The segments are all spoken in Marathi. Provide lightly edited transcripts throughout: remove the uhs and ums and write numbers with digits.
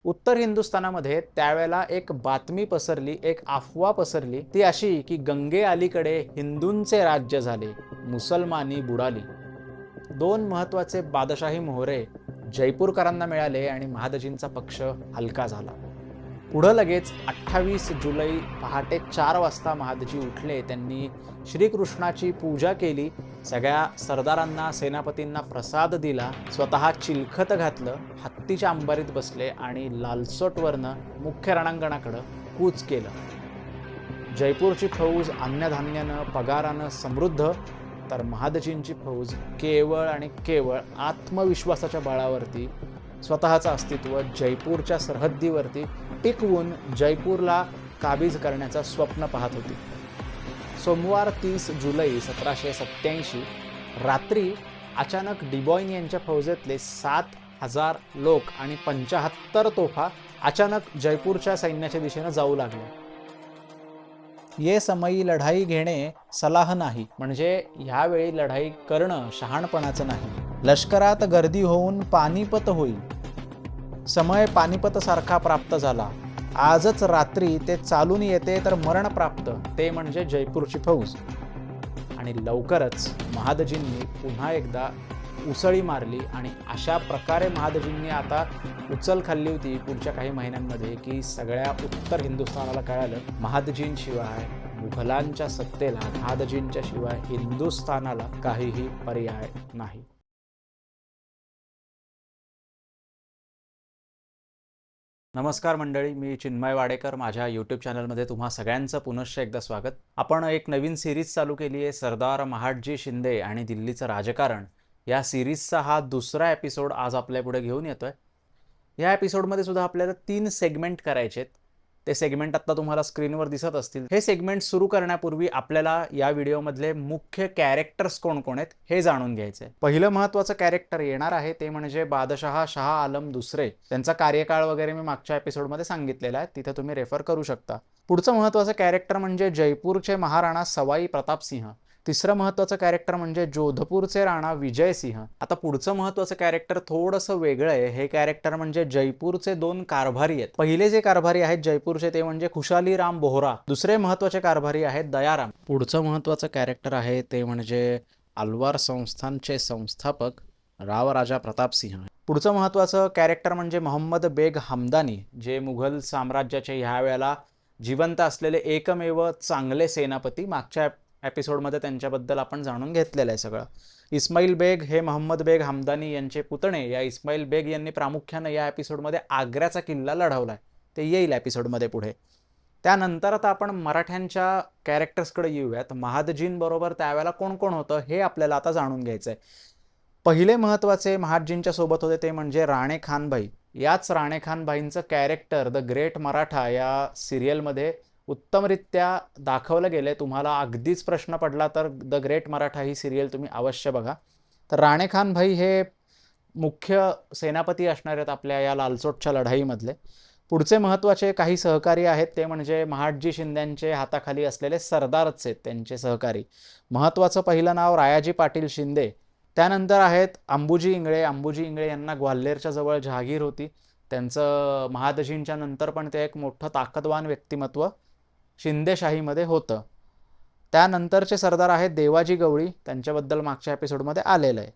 उत्तर हिंदुस्थानामध्ये त्यावेळेला एक बातमी पसरली, एक अफवा पसरली, ती अशी की गंगे अलीकडे हिंदूंचे राज्य झाले, मुसलमानी बुडाली. दोन महत्वाचे बादशाही मोहरे जयपूरकरांना मिळाले आणि महादजींचा पक्ष हलका झाला. पुढं लगेच 28 जुलै पहाटे 4 वाजता महादजी उठले. त्यांनी श्रीकृष्णाची पूजा केली, सगळ्या सरदारांना सेनापतींना प्रसाद दिला, स्वतः चिलखत घातलं, हत्तीच्या अंबारीत बसले आणि लालसोटवरनं मुख्य रणांगणाकडं कूच केलं. जयपूरची फौज अन्नधान्यानं पगारानं समृद्ध, तर महादजींची फौज केवळ आणि केवळ आत्मविश्वासाच्या बळावरती स्वतःचं अस्तित्व जयपूरच्या सरहद्दीवरती टिकवून जयपूरला काबीज करण्याचं स्वप्न पाहत होती. सोमवार 30 जुलै 1787 रात्री अचानक डिबॉइन यांच्या फौजेतले 7,000 लोक आणि 75 तोफा अचानक जयपूरच्या सैन्याच्या दिशेनं जाऊ लागले. ये समयी लढाई घेणे सलाह नाही, म्हणजे ह्यावेळी लढाई करणं शहाणपणाचं नाही. लष्करात गर्दी होऊन पानिपत होईल. समय पानिपत सारखा प्राप्त झाला. आजच रात्री ते चालून येते तर मरण प्राप्त, ते म्हणजे जयपूरची फौज. आणि लवकरच महादजींनी पुन्हा एकदा उसळी मारली आणि अशा प्रकारे महादजींनी आता उचल खाल्ली होती पुढच्या काही महिन्यांमध्ये की सगळ्या उत्तर हिंदुस्थानाला कळालं, महादजींशिवाय मुघलांच्या सत्तेला, महादजींच्या शिवाय हिंदुस्थानाला काहीही पर्याय नाही. नमस्कार मंडळी, मी चिन्मय वाडेकर. माझ्या यूट्यूब चॅनलमध्ये तुम्हा सगळ्यांचं पुनश्च एकदा स्वागत. आपण एक नवीन सिरीज चालू केली आहे, सरदार महादजी शिंदे आणि दिल्लीचं राजकारण. या सिरीजचा हा दुसरा एपिसोड आज आपल्या पुढे घेऊन येतोय. या एपिसोडमध्ये सुद्धा आपल्याला 3 सेगमेंट करायचे आहेत. ते सेगमेंट आता तुम्हाला स्क्रीनवर दिसत असतील. हे सेगमेंट सुरू करण्यापूर्वी आपल्याला या व्हिडिओमधले मुख्य कॅरेक्टर्स कोण कोण आहेत हे जाणून घ्यायचं आहे. पहिलं महत्त्वाचं कॅरेक्टर येणार आहे ते म्हणजे बादशाह शाह आलम दुसरे. त्यांचा कार्यकाळ वगैरे मी मागच्या एपिसोडमध्ये सांगितलेला आहे, तिथे तुम्ही रेफर करू शकता. पुढचं महत्त्वाचं कॅरेक्टर म्हणजे जयपूरचे महाराणा सवाई प्रतापसिंह. तिसरं महत्त्वाचं कॅरेक्टर म्हणजे जोधपूरचे राणा विजयसिंह. आता पुढचं महत्त्वाचं कॅरेक्टर थोडंसं वेगळं आहे. हे कॅरेक्टर म्हणजे जयपूरचे 2 कारभारी आहेत. पहिले जे कारभारी आहेत जयपूरचे ते म्हणजे खुशालीराम बोहरा. दुसरे महत्त्वाचे कारभारी आहेत दयाराम. पुढचं महत्त्वाचं कॅरेक्टर आहे ते म्हणजे अलवार संस्थानचे संस्थापक रावराजा प्रतापसिंह. पुढचं महत्त्वाचं कॅरेक्टर म्हणजे मोहम्मद बेग हमदानी, जे मुघल साम्राज्याचे ह्या वेळेला जिवंत असलेले एकमेव चांगले सेनापती. मागच्या एपिसोडमध्ये त्यांच्याबद्दल आपण जाणून घेतलेलं आहे सगळं. इस्माईल बेग हे मोहम्मद बेग हमदानी यांचे पुतणे. या इस्माईल बेग यांनी प्रामुख्यानं या एपिसोडमध्ये आग्र्याचा किल्ला लढवला आहे, ते येईल एपिसोडमध्ये पुढे. त्यानंतर आता आपण मराठ्यांच्या कॅरेक्टर्सकडे येऊयात. महादजींबरोबर त्यावेळेला कोण कोण होतं हे आपल्याला आता जाणून घ्यायचं आहे. पहिले महत्त्वाचे महादजींच्या सोबत होते ते म्हणजे राणे खानभाई. याच राणे खानभाईंचं कॅरेक्टर द ग्रेट मराठा या सिरियलमध्ये उत्तमरित्या दाखवलं गेलं. तुम्हाला अगदीच प्रश्न पडला तर the great Maratha he serial तुम्ही अवश्य बघा. तर राणे खान भाई हे मुख्य सेनापती असणार आहेत आपल्या या लालसोटच्या लढाईमधले. पुढचे महत्त्वाचे काही सहकारी आहेत ते म्हणजे महादजी शिंद्यांचे हाताखाली असलेले सरदारच आहेत, त्यांचे सहकारी. महत्त्वाचं पहिलं नाव रायाजी पाटील शिंदे. त्यानंतर आहेत अंबुजी इंगळे. अंबुजी इंगळे यांना ग्वाल्हेरच्या जवळ जहागीर होती. त्यांचं महादजींच्या नंतर पण ते एक मोठं ताकदवान व्यक्तिमत्व शिंदेशाहीमध्ये होतं. त्यानंतरचे सरदार आहेत देवाजी गवळी. त्यांच्याबद्दल मागच्या एपिसोडमध्ये आलेलं आहे.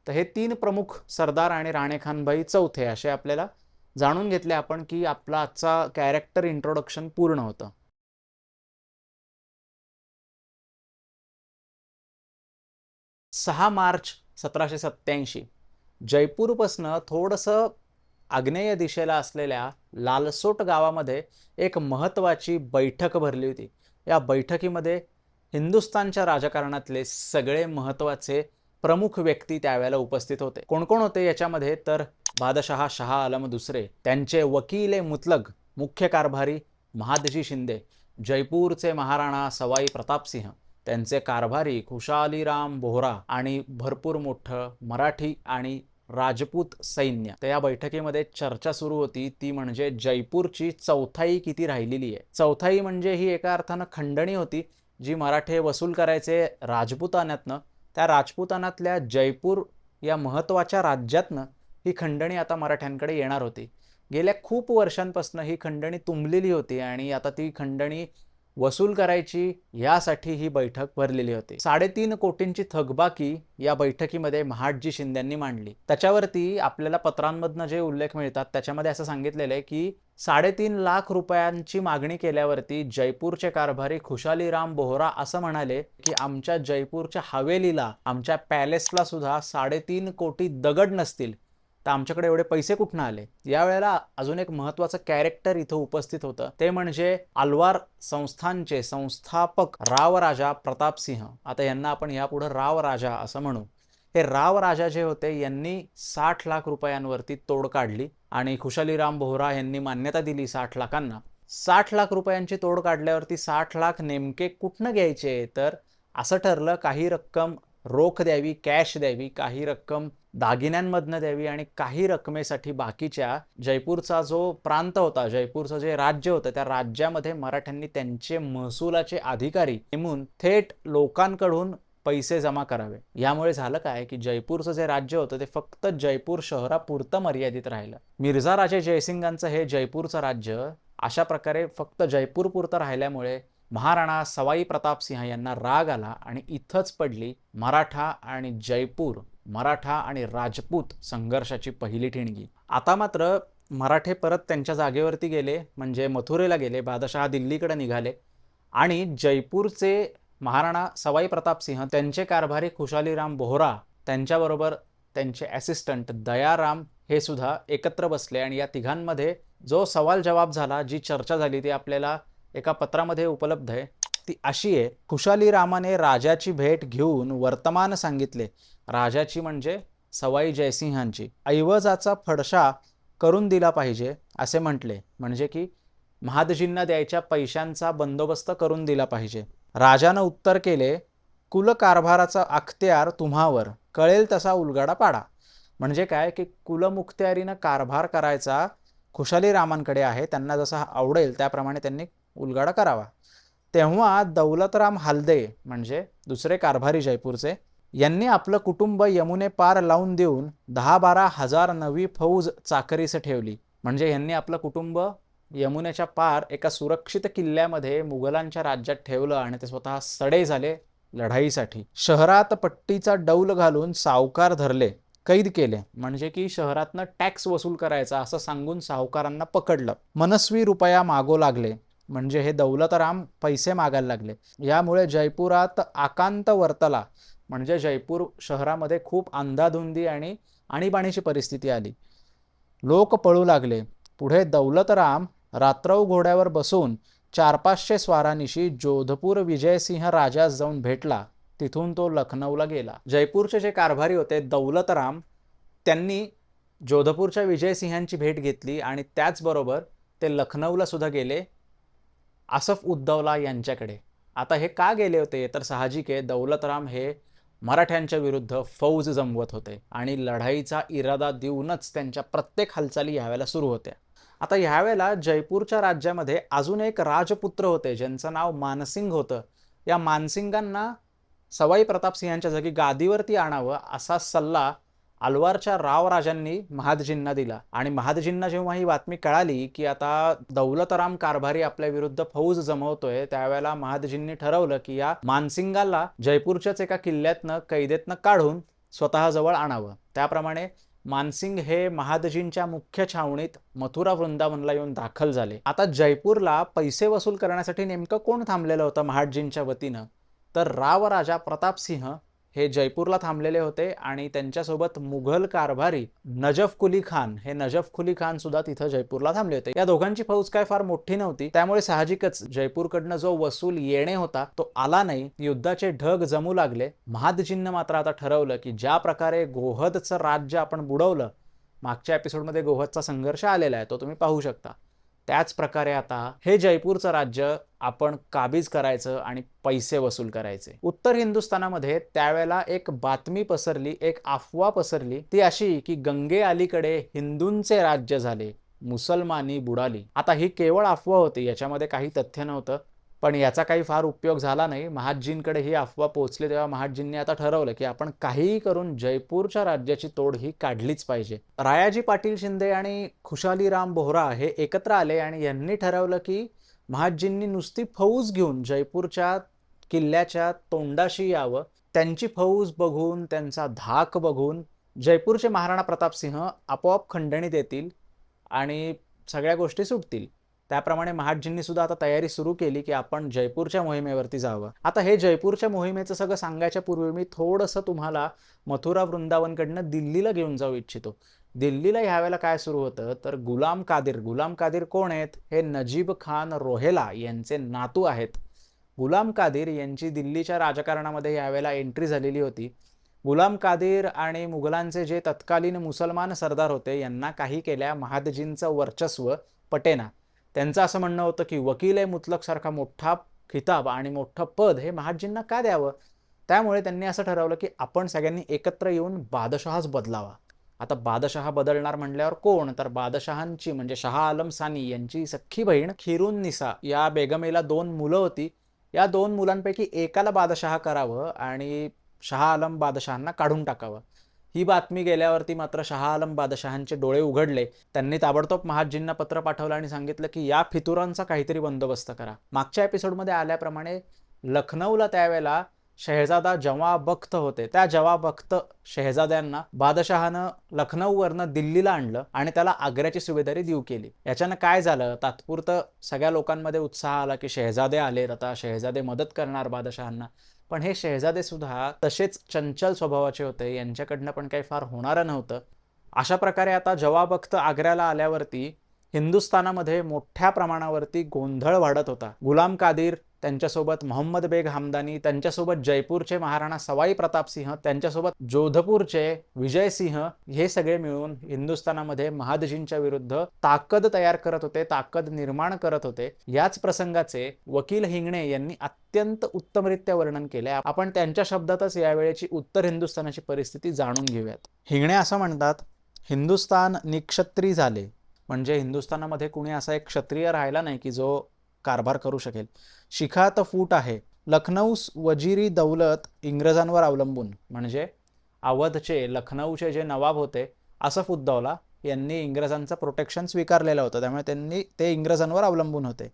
तर हे 3 प्रमुख सरदार आणि राणे खानभाई चौथे असे आपल्याला जाणून घेतले आपण की आपला आजचा कॅरेक्टर इंट्रोडक्शन पूर्ण होतं. 6 मार्च 1787 जयपूरपासनं थोडंसं आग्नेय दिशेला असलेल्या लालसोट गावामध्ये एक महत्त्वाची बैठक भरली होती. या बैठकीमध्ये हिंदुस्थानच्या राजकारणातले सगळे महत्त्वाचे प्रमुख व्यक्ती त्यावेळेला उपस्थित होते. कोण कोण होते याच्यामध्ये तर बादशाह शाह आलम दुसरे, त्यांचे वकील मुतलग मुख्य कारभारी महादजी शिंदे, जयपूरचे महाराणा सवाई प्रतापसिंह, त्यांचे कारभारी खुशालीराम बोहरा आणि भरपूर मोठं मराठी आणि राजपूत सैन्य. तर या बैठकीमध्ये चर्चा सुरू होती ती म्हणजे जयपूरची चौथाई किती राहिलेली आहे. चौथाई म्हणजे ही एका अर्थानं खंडणी होती जी मराठे वसूल करायचे राजपुतानातनं. त्या राजपुतानातल्या जयपूर या महत्त्वाच्या राज्यातनं ही खंडणी आता मराठ्यांकडे येणार होती. गेल्या खूप वर्षांपासून ही खंडणी तुंबलेली होती आणि आता ती खंडणी वसूल करायची यासाठी ही बैठक भरलेली होती. 3.5 कोटींची थकबाकी या बैठकीमध्ये महाडजी शिंदेंनी मांडली. त्याच्यावरती आपल्याला पत्रांमधनं जे उल्लेख मिळतात त्याच्यामध्ये असं सांगितलेलं आहे की 3.5 लाख रुपयांची मागणी केल्यावरती जयपूरचे कारभारी खुशालीराम बोहरा असं म्हणाले की आमच्या जयपूरच्या हवेलीला, आमच्या पॅलेसला सुद्धा 3.5 कोटी दगड नसतील तर आमच्याकडे एवढे पैसे कुठून आले. यावेळेला अजून एक महत्त्वाचं कॅरेक्टर इथं उपस्थित होतं, ते म्हणजे अलवार संस्थानचे संस्थापक रावराजा प्रतापसिंह. आता यांना आपण यापुढे रावराजा असं म्हणू. हे रावराजा जे होते यांनी 60 लाख रुपयांवरती तोड काढली आणि खुशालीराम बोहरा यांनी मान्यता दिली 60 लाखांना. 60 लाख रुपयांची तोड काढल्यावरती 60 लाख नेमके कुठनं घ्यायचे, तर असं ठरलं काही रक्कम रोख द्यावी, कॅश द्यावी, काही रक्कम दागिन्यांमधनं द्यावी आणि काही रकमेसाठी बाकीच्या जयपूरचा जो प्रांत होता, जयपूरचं जे राज्य होतं, त्या राज्यामध्ये मराठ्यांनी त्यांचे महसुलाचे अधिकारी नेमून थेट लोकांकडून पैसे जमा करावे. यामुळे झालं काय की जयपूरचं जे राज्य होतं ते फक्त जयपूर शहरापुरतं मर्यादित राहिलं. मिर्झा राजे जयसिंगांचं हे जयपूरचं राज्य अशा प्रकारे फक्त जयपूरपुरतं राहिल्यामुळे महाराणा सवाई प्रतापसिंह यांना राग आला आणि इथंच पडली मराठा आणि जयपूर, मराठा आणि राजपूत संघर्षाची पहिली ठिणगी. आता मात्र मराठे परत त्यांच्या जागेवरती गेले, म्हणजे मथुरेला गेले. बादशहा दिल्लीकडे निघाले आणि जयपूरचे महाराणा सवाई प्रतापसिंह, त्यांचे कारभारी खुशालीराम बोहरा, त्यांच्याबरोबर त्यांचे असिस्टंट दयाराम हे सुद्धा एकत्र बसले आणि या तिघांमध्ये जो सवाल जवाब झाला, जी चर्चा झाली ती आपल्याला एका पत्रामध्ये उपलब्ध आहे. ती अशी आहे, खुशालीरामाने राजाची भेट घेऊन वर्तमान सांगितले. राजाची म्हणजे सवाई जयसिंहांची. ऐवजाचा फडशा करून दिला पाहिजे असे म्हटले, म्हणजे की महादजींना द्यायच्या पैशांचा बंदोबस्त करून दिला पाहिजे. राजानं उत्तर केले, कुलकारभाराचा अख्तियार तुम्हावर, कळेल तसा उलगाडा पाडा. म्हणजे काय की कुलमुख्त्यारीनं कारभार करायचा खुशालीरामांकडे आहे, त्यांना जसा आवडेल त्याप्रमाणे त्यांनी उलगाडा करावा. तेव्हा दौलतराम हालदे म्हणजे दुसरे कारभारी जयपूरचे, यांनी आपलं कुटुंब यमुने पार लावून देऊन 10-12 हजार नवी फौज चाकरीस ठेवली. म्हणजे यांनी आपलं कुटुंब यमुनेच्या पार एका सुरक्षित किल्ल्यामध्ये मुघलांच्या राज्यात ठेवलं आणि ते स्वतः सडे झाले लढाईसाठी. शहरात पट्टीचा डौल घालून सावकार धरले, कैद केले, म्हणजे की शहरातनं टॅक्स वसूल करायचा असं सांगून सावकारांना पकडलं. मनस्वी रुपया मागो लागले, म्हणजे हे दौलतराम पैसे मागायला लागले. यामुळे जयपुरात आकांत वर्तला, म्हणजे जयपूर शहरामध्ये खूप अंधाधुंदी आणि आणीबाणीची परिस्थिती आली. लोक पळू लागले. पुढे दौलतराम रात्रौ घोड्यावर बसून 400-500 स्वारांनिशी जोधपूर विजयसिंह राजास जाऊन भेटला. तिथून तो लखनौला गेला. जयपूरचे जे कारभारी होते दौलतराम, त्यांनी जोधपूरच्या विजयसिंहांची भेट घेतली आणि त्याचबरोबर ते लखनौला सुद्धा गेले आसफ उद्दौला यांच्याकडे. आता हे का गेले होते, तर साहजिक आहे, दौलतराम हे मराठ्यांच्या विरुद्ध फौज जमवत होते आणि लढाईचा इरादा देऊनच त्यांच्या प्रत्येक हालचाली यावेळेला सुरू होत्या. आता ह्यावेळेला जयपूरच्या राज्यामध्ये अजून एक राजपुत्र होते ज्यांचं नाव मानसिंग होतं. या मानसिंगांना सवाई प्रतापसिंहांच्या जागी गादीवरती आणावं असा सल्ला अलवारच्या रावराजांनी महादजींना दिला. आणि महादजींना जेव्हा ही बातमी कळाली की आता दौलतराम कारभारी आपल्या विरुद्ध फौज जमवतोय, त्यावेळेला महादजींनी ठरवलं की या मानसिंगाला जयपूरच्याच एका किल्ल्यातनं कैदेतनं काढून स्वतःजवळ आणावं. त्याप्रमाणे मानसिंग हे महादजींच्या मुख्य छावणीत मथुरा वृंदावनला येऊन दाखल झाले. आता जयपूरला पैसे वसूल करण्यासाठी नेमकं कोण थांबलेलं होतं महादजींच्या वतीनं, तर रावराजा प्रतापसिंह हे जयपूरला थांबलेले होते आणि त्यांच्यासोबत मुघल कारभारी नजफ कुली खान, हे नजफ कुली खान सुद्धा तिथं जयपूरला थांबले होते. या दोघांची फौज काय फार मोठी नव्हती, त्यामुळे साहजिकच जयपूरकडनं जो वसूल येणे होता तो आला नाही. युद्धाचे ढग जमू लागले. महादजींना मात्र आता ठरवलं की ज्या प्रकारे गोहदचं राज्य आपण बुडवलं, मागच्या एपिसोडमध्ये गोहदचा संघर्ष आलेला आहे, तो तुम्ही पाहू शकता, त्याच प्रकारे आता हे जयपूरचं राज्य आपण काबीज करायचं आणि पैसे वसूल करायचे. उत्तर हिंदुस्थानामध्ये त्यावेळेला एक बातमी पसरली, एक अफवा पसरली, ती अशी की गंगे अलीकडे हिंदूंचे राज्य झाले, मुसलमानी बुडाली. आता ही केवळ अफवा होती, याच्यामध्ये काही तथ्य नव्हतं, पण याचा काही फार उपयोग झाला नाही. महादजींकडे ही अफवा पोहोचली तेव्हा महादजींनी आता ठरवलं की आपण काहीही करून जयपूरच्या राज्याची तोड ही काढलीच पाहिजे. रायाजी पाटील शिंदे आणि खुशालीराम बोहरा हे एकत्र आले आणि यांनी ठरवलं की महादजींनी नुसती फौज घेऊन जयपूरच्या किल्ल्याच्या तोंडाशी यावं. त्यांची फौज बघून, त्यांचा धाक बघून जयपूरचे महाराणा प्रताप सिंह आपोआप खंडणीत येतील आणि सगळ्या गोष्टी सुटतील. त्याप्रमाणे महादजींनी सुद्धा आता तयारी सुरू केली की आपण जयपूरच्या मोहिमेवरती जावं. आता हे जयपूरच्या मोहिमेचं सगळं सांगायच्या पूर्वी मी थोडंसं तुम्हाला मथुरा वृंदावनकडनं दिल्लीला घेऊन जाऊ इच्छितो. दिल्लीला ह्यावेळेला काय सुरू होतं तर गुलाम कादिर कोण आहेत? हे नजीब खान रोहेला यांचे नातू आहेत. गुलाम कादिर यांची दिल्लीच्या राजकारणामध्ये यावेळेला एंट्री झालेली होती. गुलाम कादिर आणि मुघलांचे जे तत्कालीन मुसलमान सरदार होते यांना काही केल्या महादजींचं वर्चस्व पटेना. त्यांचं असं म्हणणं होतं की वकील मुतलक सारखा मोठा खिताब आणि मोठं पद हे महादजींना का द्यावं. त्यामुळे त्यांनी असं ठरवलं की आपण सगळ्यांनी एकत्र येऊन बादशहाच बदलावा. आता बादशहा बदलणार म्हणल्यावर कोण तर बादशहांची म्हणजे शाह आलम सानी यांची सख्खी बहीण खिरून निसा या बेगमेला 2 मुलं होती. या 2 मुलांपैकी एकाला बादशहा करावं आणि शाह आलम बादशहांना काढून टाकावं. ही बातमी गेल्यावरती मात्र शाह आलम बादशहांचे डोळे उघडले. त्यांनी ताबडतोब महादजींना पत्र पाठवलं आणि सांगितलं की या फितुरांचा काहीतरी बंदोबस्त करा. मागच्या एपिसोडमध्ये आल्याप्रमाणे लखनौला त्यावेळेला शहजादा जवा बख्त होते. त्या जवा बख्त शहजाद्यांना बादशहानं लखनौवरनं दिल्लीला आणलं आणि त्याला आग्र्याची सुभेदारी देऊ केली. याच्यानं काय झालं, तात्पुरतं सगळ्या लोकांमध्ये उत्साह आला की शहजादे आलेत, आता शहजादे मदत करणार बादशहांना. पण हे शहजादे सुद्धा तसेच चंचल स्वभावाचे होते, यांच्याकडनं पण काही फार होणारं नव्हतं. अशा प्रकारे आता जवा बख्त आग्र्याला आल्यावरती हिंदुस्थानामध्ये मोठ्या प्रमाणावरती गोंधळ वाढत होता. गुलाम कादिर, त्यांच्यासोबत मोहम्मद बेग हमदानी, त्यांच्यासोबत जयपूरचे महाराणा सवाई प्रताप सिंह, त्यांच्यासोबत जोधपूरचे विजय सिंह हे सगळे मिळून हिंदुस्थानामध्ये महादजींच्या विरुद्ध ताकद तयार करत होते, ताकद निर्माण करत होते. याच प्रसंगाचे वकील हिंगणे यांनी अत्यंत उत्तमरित्या वर्णन केले. आपण त्यांच्या शब्दातच यावेळेची उत्तर हिंदुस्थानाची परिस्थिती जाणून घेऊयात. हिंगणे असं म्हणतात, हिंदुस्थान निक्षत्री झाले म्हणजे हिंदुस्थानामध्ये कुणी असा एक क्षत्रिय राहिला नाही की जो कारभार करू शकेल. शिखात फूट आहे. लखनौस वजिरी दौलत इंग्रजांवर अवलंबून म्हणजे अवधचे लखनौचे जे नवाब होते असफ उद्दौला यांनी इंग्रजांचं प्रोटेक्शन स्वीकारलेलं होतं, त्यामुळे ते इंग्रजांवर अवलंबून होते.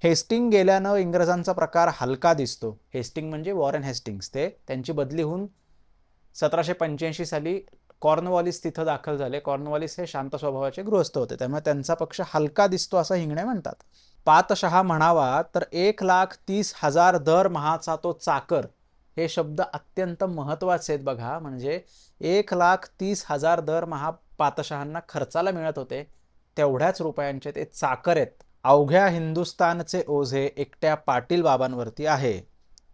हेस्टिंग गेल्यानं इंग्रजांचा प्रकार हलका दिसतो. हेस्टिंग म्हणजे वॉरेन हेस्टिंग्स, ते त्यांची बदली होऊन 1785 साली कॉर्नवॉलिस तिथं दाखल झाले. कॉर्नवॉलिस हे शांत स्वभावाचे गृहस्थ होते, त्यामुळे त्यांचा पक्ष हलका दिसतो असं हिंगणे म्हणतात. पातशहा म्हणावा तर 1,30,000 दरमहाचा तो चाकर, हे शब्द अत्यंत महत्त्वाचे आहेत बघा. म्हणजे 1,30,000 दरमहा पातशहांना खर्चाला मिळत होते, तेवढ्याच रुपयांचे ते चाकर आहेत. अवघ्या हिंदुस्थानचे ओझे एकट्या पाटील बाबांवरती आहे.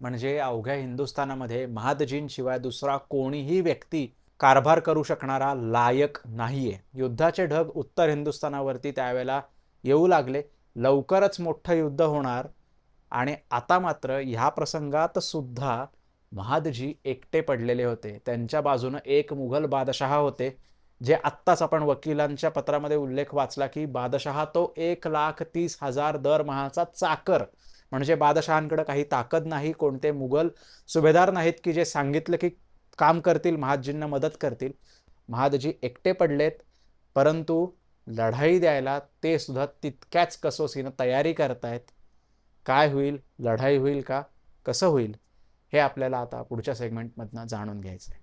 म्हणजे अवघ्या हिंदुस्थानामध्ये महादजींशिवाय दुसरा कोणीही व्यक्ती कारभार करू शकणारा लायक नाहीये. युद्धाचे ढग उत्तर हिंदुस्थानावरती त्यावेळेला येऊ लागले. लवकरच मोठं युद्ध होणार आणि आता मात्र ह्या प्रसंगात सुद्धा महादजी एकटे पडलेले होते. त्यांच्या बाजूनं एक मुघल बादशहा होते, जे आत्ताच आपण वकिलांच्या पत्रामध्ये उल्लेख वाचला की बादशहा तो 1,30,000 दरमहाचा चाकर. म्हणजे बादशहांकडे काही ताकद नाही, कोणते मुघल सुभेदार नाहीत की जे सांगितलं की काम करतील, महादजींना मदत करतील. महादजी एकटे पडलेत, परंतु लढाई द्यायला ते सुद्धा तितक्याच कसोशीनं तयारी करतायत. काय होईल, लढाई होईल का, कसं होईल, हे आपल्याला आता पुढच्या सेगमेंटमधनं जाणून घ्यायचं आहे.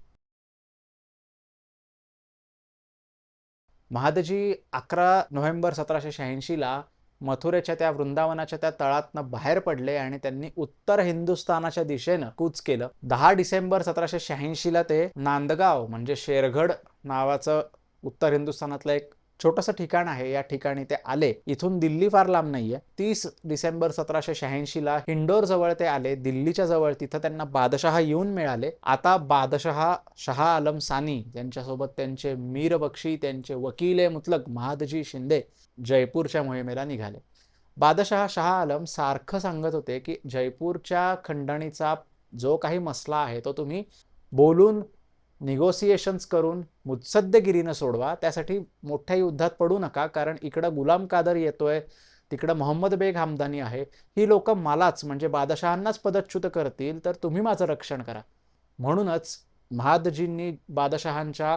महादजी 11 नोव्हेंबर 1786ला मथुरेच्या त्या वृंदावनाच्या त्या तळातनं बाहेर पडले आणि त्यांनी उत्तर हिंदुस्थानाच्या दिशेनं कूच केलं. 10 डिसेंबर 1786ला ते नांदगाव म्हणजे शेरगड नावाचं उत्तर हिंदुस्थानातलं एक छोटंसं ठिकाण आहे, या ठिकाणी ते आले. इथून दिल्ली फार लांब नाहीये. 30 डिसेंबर 1786ला हिंडोर जवळ ते आले, दिल्लीच्या जवळ. तिथं त्यांना बादशहा येऊन मिळाले. आता बादशहा शाह आलम सानी त्यांच्यासोबत त्यांचे मीर बक्षी, त्यांचे वकील मुतलक महादजी शिंदे जयपूरच्या मोहिमेला निघाले. बादशहा शाह आलम सारखं सांगत होते की जयपूरच्या खंडणीचा जो काही मसला आहे तो तुम्ही बोलून निगोसिएशन्स करून मुत्सद्देगिरीनं सोडवा. त्यासाठी मोठ्या युद्धात पडू नका, कारण इकडं गुलाम कादर येतोय, तिकडं मोहम्मद बेग हमदानी आहे, ही लोक मलाच म्हणजे बादशहांनाच पदच्युत करतील, तर तुम्ही माझं रक्षण करा. म्हणूनच महादजींनी बादशहांच्या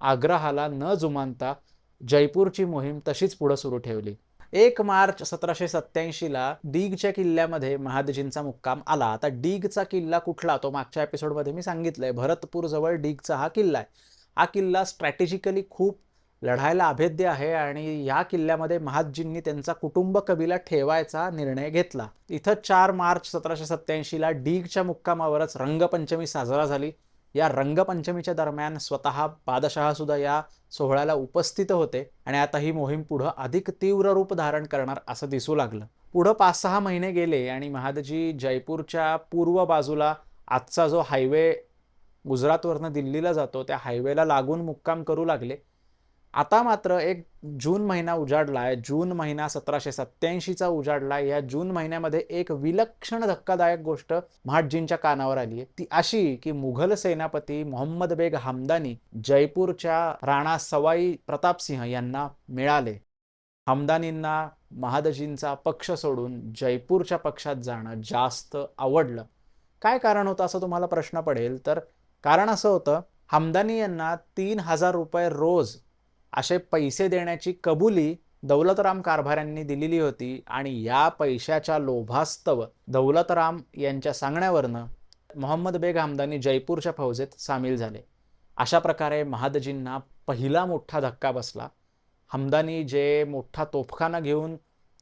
आग्रहाला न जुमानता जयपूरची मोहीम तशीच पुढे सुरू ठेवली. 1 मार्च 1787ला डीगच्या किल्ल्यामध्ये महादजींचा मुक्काम आला. आता डीगचा किल्ला कुठला, तो मागच्या एपिसोडमध्ये मी सांगितलंय. भरतपूर जवळ डीगचा हा किल्ला आहे. हा किल्ला स्ट्रॅटेजिकली खूप लढायला अभेद्य आहे आणि या किल्ल्यामध्ये महादजींनी त्यांचा कुटुंब कबिला ठेवायचा निर्णय घेतला. इथं 4 मार्च 1787ला डीगच्या मुक्कामावरच रंगपंचमी साजरा झाली. या रंगपंचमीच्या दरम्यान स्वतः बादशहा सुद्धा या सोहळ्याला उपस्थित होते आणि आता ही मोहीम पुढं अधिक तीव्र रूप धारण करणार असं दिसू लागलं. पुढं 5-6 महिने गेले आणि महादजी जयपूरच्या पूर्व बाजूला आजचा जो हायवे गुजरातवरनं दिल्लीला जातो त्या हायवेला लागून मुक्काम करू लागले. आता मात्र एक जून महिना उजाडला आहे. जून महिना 1787चा उजाडला. या जून महिन्यामध्ये एक विलक्षण धक्कादायक गोष्ट महादजींच्या कानावर आली आहे. ती अशी की मुघल सेनापती मोहम्मद बेग हमदानी जयपूरच्या राणा सवाई प्रतापसिंह यांना मिळाले. हमदानींना महादजींचा पक्ष सोडून जयपूरच्या पक्षात जाणं जास्त आवडलं. काय कारण होतं असं तुम्हाला प्रश्न पडेल. तर कारण असं होतं, हमदानी यांना 3000 रुपये रोज असे पैसे देण्याची कबुली दौलतराम कारभाऱ्यांनी दिलेली होती आणि या पैशाच्या लोभास्तव दौलतराम यांच्या सांगण्यावरनं मोहम्मद बेग हमदानी जयपूरच्या फौजेत सामील झाले. अशा प्रकारे महादजींना पहिला मोठा धक्का बसला. हमदानी जे मोठा तोफखाना घेऊन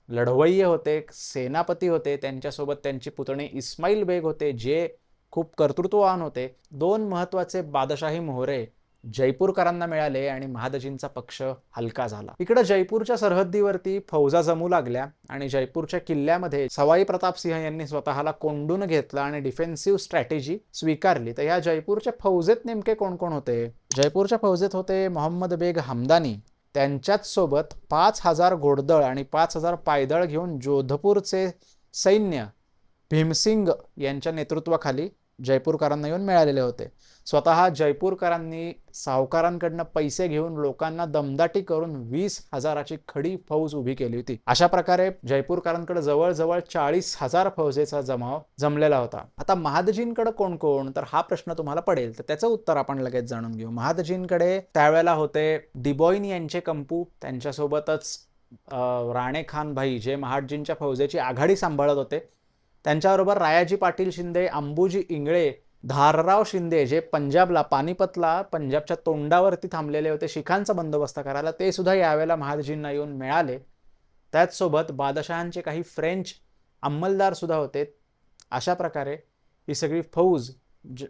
लढवय्ये होते, सेनापती होते, त्यांच्यासोबत त्यांची पुतणी इस्माईल बेग होते जे खूप कर्तृत्ववान होते. 2 महत्त्वाचे बादशाही मोहरे जयपूरकरांना मिळाले आणि महादजींचा पक्ष हलका झाला. इकडे जयपूरच्या सरहद्दीवरती फौजा जमू लागल्या आणि जयपूरच्या किल्ल्यामध्ये सवाई प्रतापसिंह यांनी स्वतःला कोंडून घेतला आणि डिफेन्सिव्ह स्ट्रॅटेजी स्वीकारली. तर या जयपूरच्या फौजेत नेमके कोण कोण होते? जयपूरच्या फौजेत होते मोहम्मद बेग हमदानी, त्यांच्याच सोबत 5000 घोडदळ आणि 5000 पायदळ घेऊन जोधपूरचे सैन्य भीमसिंग यांच्या नेतृत्वाखाली जयपूरकरांना येऊन मिळालेले होते. स्वतः जयपूरकरांनी सावकारांकडनं पैसे घेऊन लोकांना दमदाटी करून 20,000ची खडी फौज उभी केली होती. अशा प्रकारे जयपूरकरांकडे जवळजवळ 40,000 फौजेचा जमाव जमलेला होता. आता महादजींकडे कोण कोण, तर हा प्रश्न तुम्हाला पडेल, तर त्याचं उत्तर आपण लगेच जाणून घेऊ. महादजींकडे त्यावेळेला होते डिबॉईन यांचे कंपू, त्यांच्यासोबतच राणे खान भाई जे महादजींच्या फौजेची आघाडी सांभाळत होते, त्यांच्याबरोबर रायाजी पाटील शिंदे, अंबुजी इंगळे, धारराव शिंदे जे पंजाबला पानिपतला पंजाबच्या तोंडावरती थांबलेले होते शिखांचा बंदोबस्त करायला, ते सुद्धा यावेळेला महादजींना येऊन मिळाले. त्याचसोबत बादशहांचे काही फ्रेंच अंमलदार सुद्धा होते. अशा प्रकारे ही सगळी फौज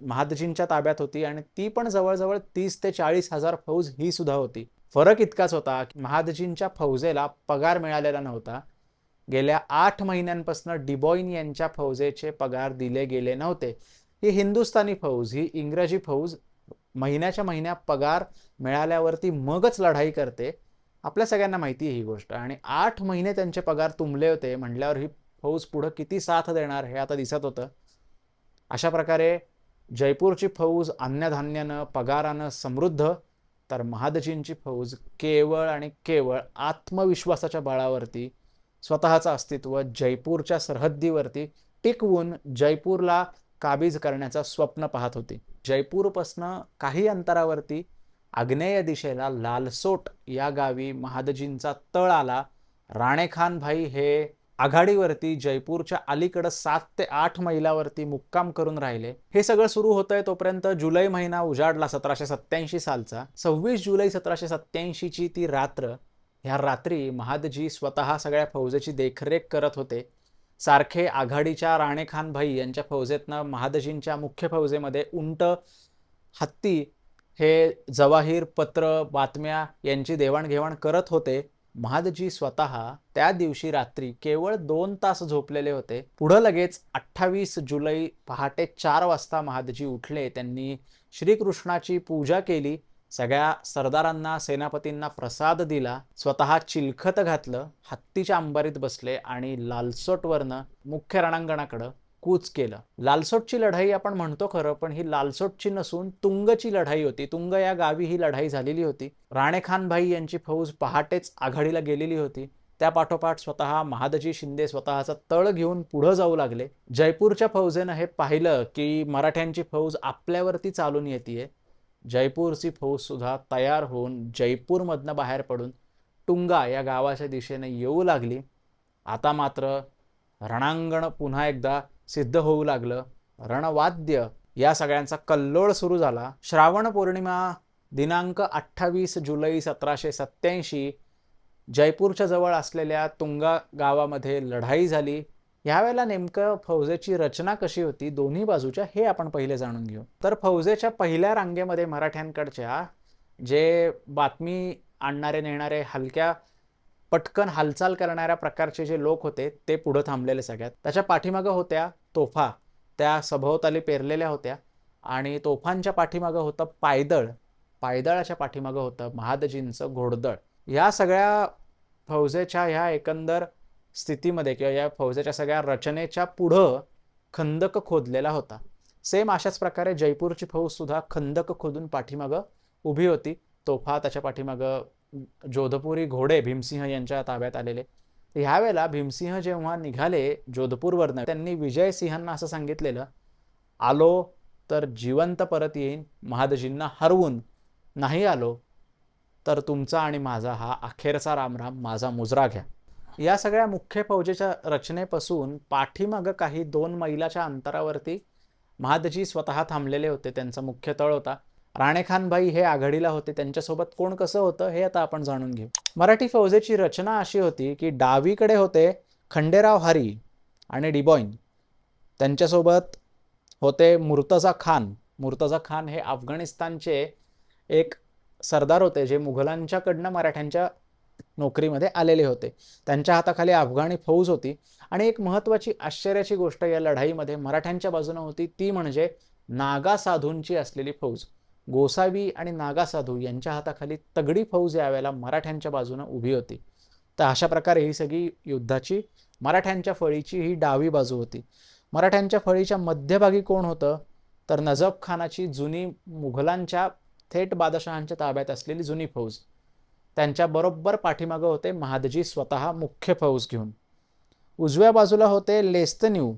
महादजींच्या ताब्यात होती आणि ती पण जवळजवळ 30 ते 40,000 फौज ही सुद्धा होती. फरक इतकाच होता की महादजींच्या फौजेला पगार मिळालेला नव्हता. गेल्या 8 महिन्यांपासून डिबॉईन यांच्या फौजेचे पगार दिले गेले नव्हते. ही हिंदुस्थानी फौज, ही इंग्रजी फौज महिन्याच्या महिन्या पगार मिळाल्यावरती मगच लढाई करते. आपल्या सगळ्यांना माहिती आहे ही गोष्ट. आणि 8 महिने त्यांचे पगार तुंबले होते म्हटल्यावर ही फौज पुढे किती साथ देणार हे आता दिसत होतं. अशा प्रकारे जयपूरची फौज अन्नधान्यानं पगारानं समृद्ध, तर महादजींची फौज केवळ आणि केवळ आत्मविश्वासाच्या बळावरती स्वतःचं अस्तित्व जयपूरच्या सरहद्दीवरती टिकवून जयपूरला काबीज करण्याचं स्वप्न पाहत होती. जयपूरपासनं काही अंतरावरती आग्नेय दिशेला लालसोट या गावी महादजींचा तळ आला. राणेखान भाई हे आघाडीवरती जयपूरच्या अलीकडे 7 ते 8 मैलावरती मुक्काम करून राहिले. हे सगळं सुरू होतंय तोपर्यंत जुलै महिना उजाडला 1787 सालचा. 26 जुलै 1787ची ती रात्र. ह्या रात्री महादजी स्वतः सगळ्या फौजेची देखरेख करत होते. सारखे आघाडीच्या राणेखान भाई यांच्या फौजेतनं महादजींच्या मुख्य फौजेमध्ये उंट, हत्ती हे जवाहीर, पत्र, बातम्या यांची देवाणघेवाण करत होते. महादजी स्वतः त्या दिवशी रात्री केवळ 2 तास झोपलेले होते. पुढे लगेच 28 जुलै पहाटे 4 वाजता महादजी उठले. त्यांनी श्रीकृष्णाची पूजा केली. सगळ्या सरदारांना, सेनापतींना प्रसाद दिला. स्वतः चिलखत घातलं, हत्तीच्या अंबारीत बसले आणि लालसोटवरनं मुख्य रणांगणाकडे कूच केलं. लालसोटची लढाई आपण म्हणतो खरं, पण ही लालसोटची नसून तुंगची लढाई होती. तुंग या गावी ही लढाई झालेली होती. राणेखान भाई यांची फौज पहाटेच आघाडीला गेलेली होती. त्यापाठोपाठ स्वतः महादजी शिंदे स्वतःचा तळ घेऊन पुढे जाऊ लागले. जयपूरच्या फौजेनं हे पाहिलं की मराठ्यांची फौज आपल्यावरती चालून येते. जयपूरची फौज सुद्धा तयार होऊन जयपूरमधनं बाहेर पडून टुंगा या गावाच्या दिशेने येऊ लागली. आता मात्र रणांगण पुन्हा एकदा सिद्ध होऊ लागलं. रणवाद्य या सगळ्यांचा कल्लोळ सुरू झाला. श्रावण पौर्णिमा दिनांक 28 जुलै 1787 जयपूरच्या जवळ असलेल्या तुंगा गावामध्ये लढाई झाली. यावेळेला नेमकं फौजेची रचना कशी होती दोन्ही बाजूच्या हे आपण पहिले जाणून घेऊ. तर फौजेच्या पहिल्या रांगेमध्ये मराठ्यांकडच्या जे बातमी आणणारे नेणारे हलक्या पटकन हालचाल करणाऱ्या प्रकारचे जे लोक होते ते पुढे थांबलेले सगळ्यात. त्याच्या पाठीमागं होत्या तोफा, त्या सभोवताली पेरलेल्या होत्या आणि तोफांच्या पाठीमागं होतं पायदळ, पायदळाच्या पाठीमागं होतं महादजींचं घोडदळ. या सगळ्या फौजेच्या ह्या एकंदर स्थितीमध्ये किंवा या फौजेच्या सगळ्या रचनेच्या पुढं खंदक खोदलेला होता. सेम अशाच प्रकारे जयपूरची फौज सुद्धा खंदक खोदून पाठीमागं उभी होती. तोफा त्याच्या पाठीमागं जोधपुरी घोडे भीमसिंह यांच्या ताब्यात आलेले. ह्यावेळेला भीमसिंह जेव्हा निघाले जोधपूरवरनं त्यांनी विजयसिंहांना असं सांगितलेलं, आलो तर जिवंत परत येईन महादजींना हरवून, नाही आलो तर तुमचा आणि माझा हा अखेरचा रामराम, माझा मुजरा घ्या. या सगळ्या मुख्य फौजेच्या रचनेपासून पाठीमागं काही 2 मैलाच्या अंतरावरती महादजी स्वतः थांबलेले होते. त्यांचा मुख्य तळ होता. राणेखानभाई हे आघाडीला होते. त्यांच्यासोबत कोण कसं होतं हे आता आपण जाणून घेऊ. मराठी फौजेची रचना अशी होती की डावीकडे होते खंडेराव हरी आणि डिबॉईन. त्यांच्यासोबत होते मुर्तजा खान. मुर्तजा खान हे अफगाणिस्तानचे एक सरदार होते जे मुघलांच्याकडनं मराठ्यांच्या नोकरीमध्ये आलेले होते. त्यांच्या हाताखाली अफगाणी फौज होती. आणि एक महत्त्वाची आश्चर्याची गोष्ट या लढाईमध्ये मराठ्यांच्या बाजूने होती ती म्हणजे नागा साधूंची असलेली फौज. गोसावी आणि नागा साधू यांच्या हाताखाली तगडी फौज यावेळेला मराठ्यांच्या बाजूने उभी होती. तर अशा प्रकारे ही सगळी युद्धाची मराठ्यांच्या फळीची ही डावी बाजू होती. मराठ्यांच्या फळीच्या मध्यभागी कोण होतं तर नजफ खानाची जुनी मुघलांच्या थेट बादशहांच्या ताब्यात असलेली जुनी फौज. त्यांच्या बरोबर पाठीमागं होते महादजी स्वतः मुख्य फौज घेऊन. उजव्या बाजूला होते लेस्तन्यू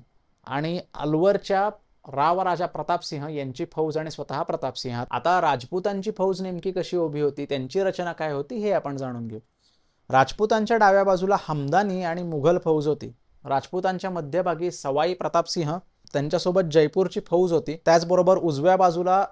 आणि अलवरच्या राव राजा प्रतापसिंह यांची फौज आणि स्वतः प्रतापसिंह. आता राजपूतांची फौज नेमकी कशी उभी होती, त्यांची रचना काय होती हे आपण जाणून घेऊ. राजपूतांच्या डाव्या बाजूला हमदानी आणि मुघल फौज होती. राजपूतांच्या मध्यभागी सवाई प्रतापसिंह, त्यांच्यासोबत जयपूरची फौज होती. त्याचबरोबर उजव्या बाजूला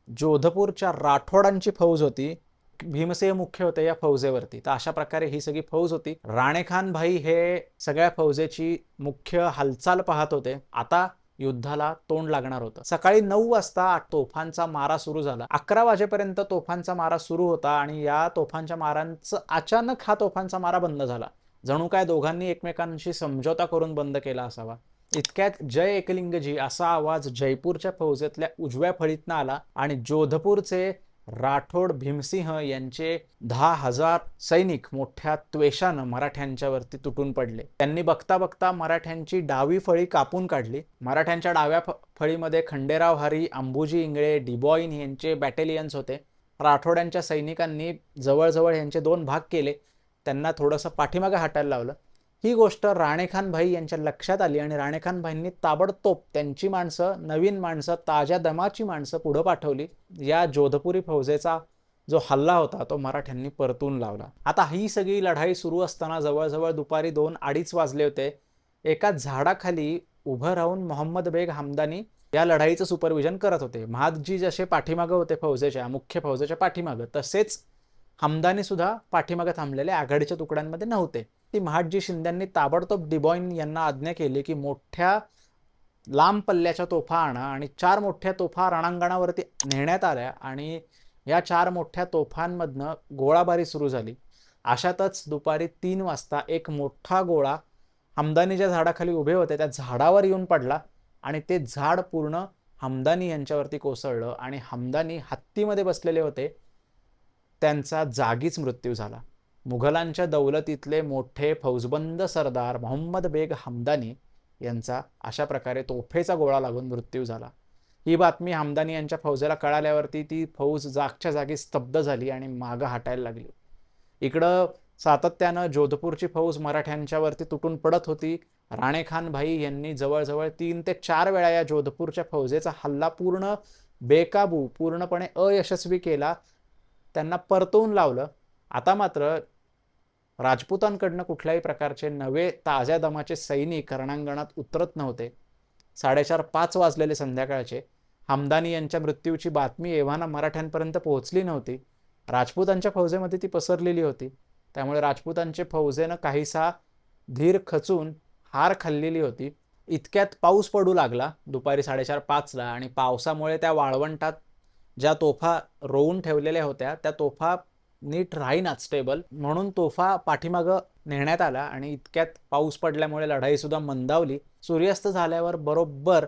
जोधपूरच्या राठोडांची फौज होती. भीमसिंह मुख्य होते या फौजेवरती. तर अशा प्रकारे ही सगळी फौज होती. राणेखान भाई हे सगळ्या फौजेची मुख्य हालचाल पाहत होते. आता युद्धाला तोंड लागणार होतं. सकाळी 9 वाजता तोफांचा मारा सुरू झाला. 11 वाजेपर्यंत तोफांचा मारा सुरू होता आणि या तोफांच्या मारांचं अचानक हा तोफांचा मारा बंद झाला. जणू काय दोघांनी एकमेकांशी समझोता करून बंद केला असावा. इतक्यात जय एकलिंगजी असा आवाज जयपूरच्या फौजेतल्या उजव्या फळीतनं आला आणि जोधपूरचे राठोड भीमसिंह यांचे 10,000 सैनिक मोठ्या त्वेषानं मराठ्यांच्यावरती तुटून पडले. त्यांनी बघता बघता मराठ्यांची डावी फळी कापून काढली. मराठ्यांच्या डाव्या फळीमध्ये खंडेराव हरी, अंबुजी इंगळे, डिबॉईन यांचे बॅटेलियन्स होते. राठोड्यांच्या सैनिकांनी जवळजवळ यांचे 2 भाग केले. त्यांना थोडंसं पाठीमागे हटायला लावलं. ही गोष्ट राणेखान भाई यांच्या लक्षात आली आणि राणेखान भाईंनी ताबडतोब त्यांची माणसं, नवीन माणसं, ताज्या दमाची माणसं पुढे पाठवली. या जोधपुरी फौजेचा जो हल्ला होता तो मराठ्यांनी परतून लावला. आता ही सगळी लढाई सुरू असताना जवळजवळ दुपारी 2-2:30 वाजले होते. एका झाडाखाली उभं राहून मोहम्मद बेग हमदानी या लढाईचं सुपरविजन करत होते. महादजी जसे पाठीमागं होते फौजेच्या, मुख्य फौजेच्या पाठीमागं, तसेच हमदानी सुद्धा पाठीमागं थांबलेले आघाडीच्या तुकड्यांमध्ये नव्हते. ती महादजी शिंद्यांनी ताबडतोब डिबॉईन यांना आज्ञा केली की मोठ्या लांब पल्ल्याच्या तोफा आणा आणि 4 मोठ्या तोफा रणांगणावरती नेण्यात आल्या आणि या 4 मोठ्या तोफांमधनं गोळाबारी सुरू झाली. अशातच दुपारी 3 वाजता एक मोठा गोळा हमदानी ज्या झाडाखाली उभे होते त्या झाडावर येऊन पडला आणि ते झाड पूर्ण हमदानी यांच्यावरती कोसळलं आणि हमदानी हत्तीमध्ये बसलेले होते, त्यांचा जागीच मृत्यू झाला. मुघलांच्या दौलतीतले मोठे फौजबंद सरदार मोहम्मद बेग हमदानी यांचा अशा प्रकारे तोफेचा गोळा लागून मृत्यू झाला. ही बातमी हमदानी यांच्या फौजेला कळाल्यावरती ती फौज जागच्या जागी स्तब्ध झाली आणि मागं हटायला लागली. इकडं सातत्यानं जोधपूरची फौज मराठ्यांच्यावरती तुटून पडत होती. राणेखान भाई यांनी जवळजवळ 3 ते 4 वेळा या जोधपूरच्या फौजेचा हल्ला पूर्ण बेकाबू, पूर्णपणे अयशस्वी केला. त्यांना परतवून लावलं. आता मात्र राजपुतांकडनं कुठल्याही प्रकारचे नवे ताज्या दमाचे सैनिक रणांगणात उतरत नव्हते. 4:30-5 वाजलेले संध्याकाळचे. हमदानी यांच्या मृत्यूची बातमी एव्हाना मराठ्यांपर्यंत पोहोचली नव्हती. राजपुतांच्या फौजेमध्ये ती पसरलेली होती. त्यामुळे राजपुतांच्या फौजेनं काहीसा धीर खचून हार खाल्लेली होती. इतक्यात पाऊस पडू लागला दुपारी 4:30-5ला आणि पावसामुळे त्या वाळवंटात ज्या तोफा रोवून ठेवलेल्या होत्या त्या तोफा नीट राहीनात स्टेबल, म्हणून तोफा पाठीमागं नेण्यात आला आणि इतक्यात पाऊस पडल्यामुळे लढाई सुद्धा मंदावली. सूर्यास्त झाल्यावर बरोबर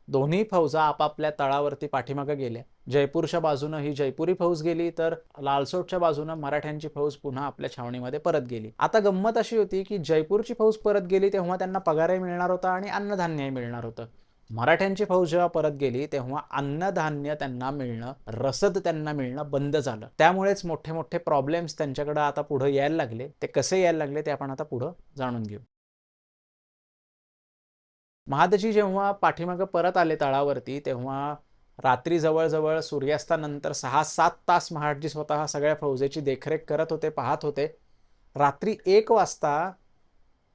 दोन्ही फौजा आपापल्या तळावरती पाठीमागं गेल्या. जयपूरच्या बाजूनं ही जयपुरी फौज गेली तर लालसोटच्या बाजूनं मराठ्यांची फौज पुन्हा आपल्या छावणीमध्ये परत गेली. आता गंमत अशी होती की जयपूरची फौज परत गेली तेव्हा त्यांना पगारही मिळणार होता आणि अन्नधान्यही मिळणार होतं. मराठ्यांची फौज जेव्हा परत गेली तेव्हा अन्नधान्य त्यांना मिळणं, रसद त्यांना मिळणं बंद झालं. त्यामुळेच मोठे मोठे प्रॉब्लेम्स त्यांच्याकडे आता पुढे यायला लागले. ते कसे यायला लागले ते आपण आता पुढे जाणून घेऊ. महादजी जेव्हा पाठीमागं परत आले तळावरती तेव्हा रात्री जवळजवळ सूर्यास्तानंतर 6-7 तास महादजी स्वतः सगळ्या फौजेची देखरेख करत होते, पाहत होते. रात्री 1 वाजता